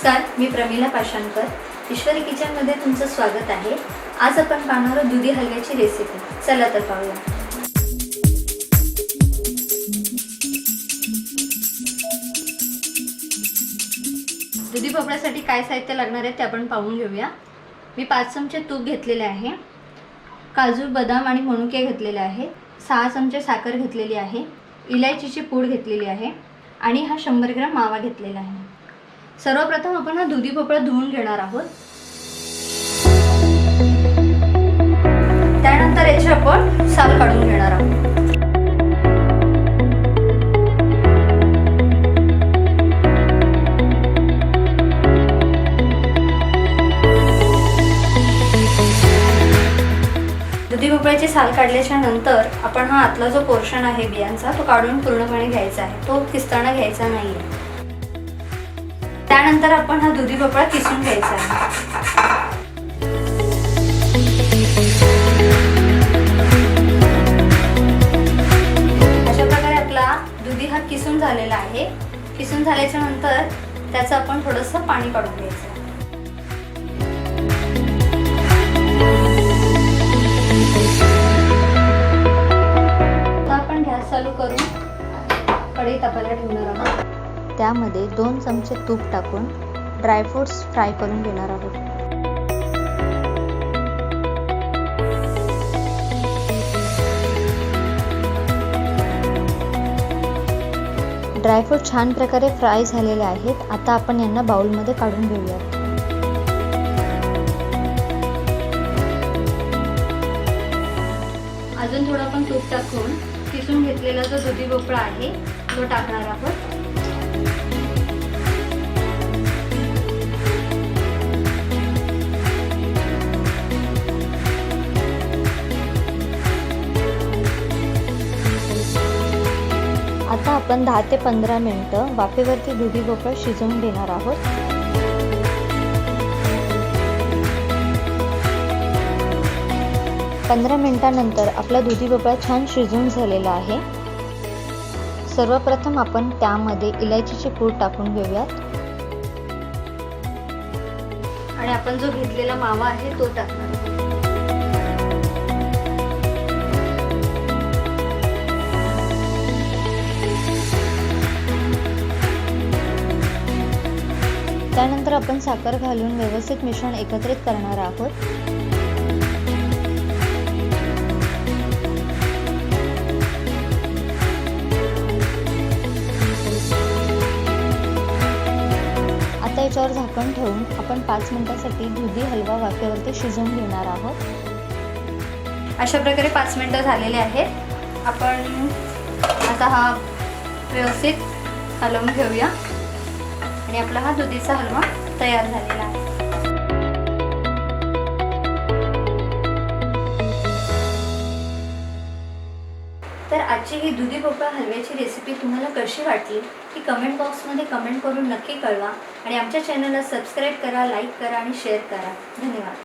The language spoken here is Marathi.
नमस्कार, मी प्रमिला पाशांकर, ईश्वरी किचनमध्ये तुमचं स्वागत आहे। आज आपण पाहणार आहोत दुधी हलव्याची रेसिपी। चला तर पाहूया। दुधी भोपळ्यासाठी काय साहित्य लागणार आहे ते आपण पाहून घेऊया। मी 5 चमचे तूप घेतलेले आहे, काजू, बदाम आणि मनुके घेतलेले आहे, 6 चमचे साखर घेतलेली आहे, इलायचीची पूड घेतलेली आहे आणि हा 100 ग्रॅम मावा घेतलेला आहे। सर्वप्रथम आपण हा दुधी भोपळा धुवून घेणार आहोत। त्यानंतर याची आपण साल काढून घेणार आहोत। दुधी भोपळ्याची साल काढल्याच्या नंतर आपण हा आतला जो पोर्शन आहे बियांचा तो काढून पूर्णपणे घ्यायचा आहे, तो किसताना घ्यायचा नाहीये। त्यानंतर आपण हा दुधी भोपळा किसून घ्यायचा आहे। अशा प्रकारे आपला दुधी हा किसून झालेला आहे। किसून झाल्याच्या नंतर त्याचं आपण थोडंसं पाणी काढून घ्यायचं आहे। आता आपण गॅस चालू करून कढई तापायला ठेवणार आहोत। त्यामध्ये 2 चमचे तूप टाकून ड्रायफ्रूट्स फ्राय करून घेणार आहोत। ड्रायफ्रूट छान प्रकारे फ्राय झालेले आहेत। आता आपण यांना बाउलमध्ये काढून घेऊया। अजून थोडं आपण तूप टाकून किसून घेतलेला जो दुधी भोपळा आहे तो टाकणार आहोत। आता आपण 10 ते 15 मिनिटं वाफेवरती दुधी भोपळा शिजवून घेणार आहोत। पंधरा मिनिटांनंतर आपला दुधी भोपळा छान शिजून झालेला आहे। सर्वप्रथम आपण त्यामध्ये इलायचीची पूड टाकून घेऊयात आणि आपण जो घेतलेला मावा आहे तो टाकणार आहोत। त्यानंतर आपण साखर घालून व्यवस्थित मिश्रण एकत्रित करणार आहोत। आता याच्यावर झाकण ठेवून आपण 5 मिनिटांसाठी दुधी हलवा वाफेवरती शिजवून घेणार आहोत। अशा प्रकारे 5 मिनिटं झालेले आहेत। आपण आता हा व्यवस्थित हलवून घेऊया आणि आपला हा दुधीचा हलवा तयार झालेला आहे। तर आजची ही दुधी भोपळा हलव्याची रेसिपी तुम्हाला कशी वाटली ती कमेंट बॉक्समध्ये कमेंट करून नक्की कळवा आणि आमच्या चॅनलला सबस्क्राईब करा, लाईक करा आणि शेअर करा। धन्यवाद।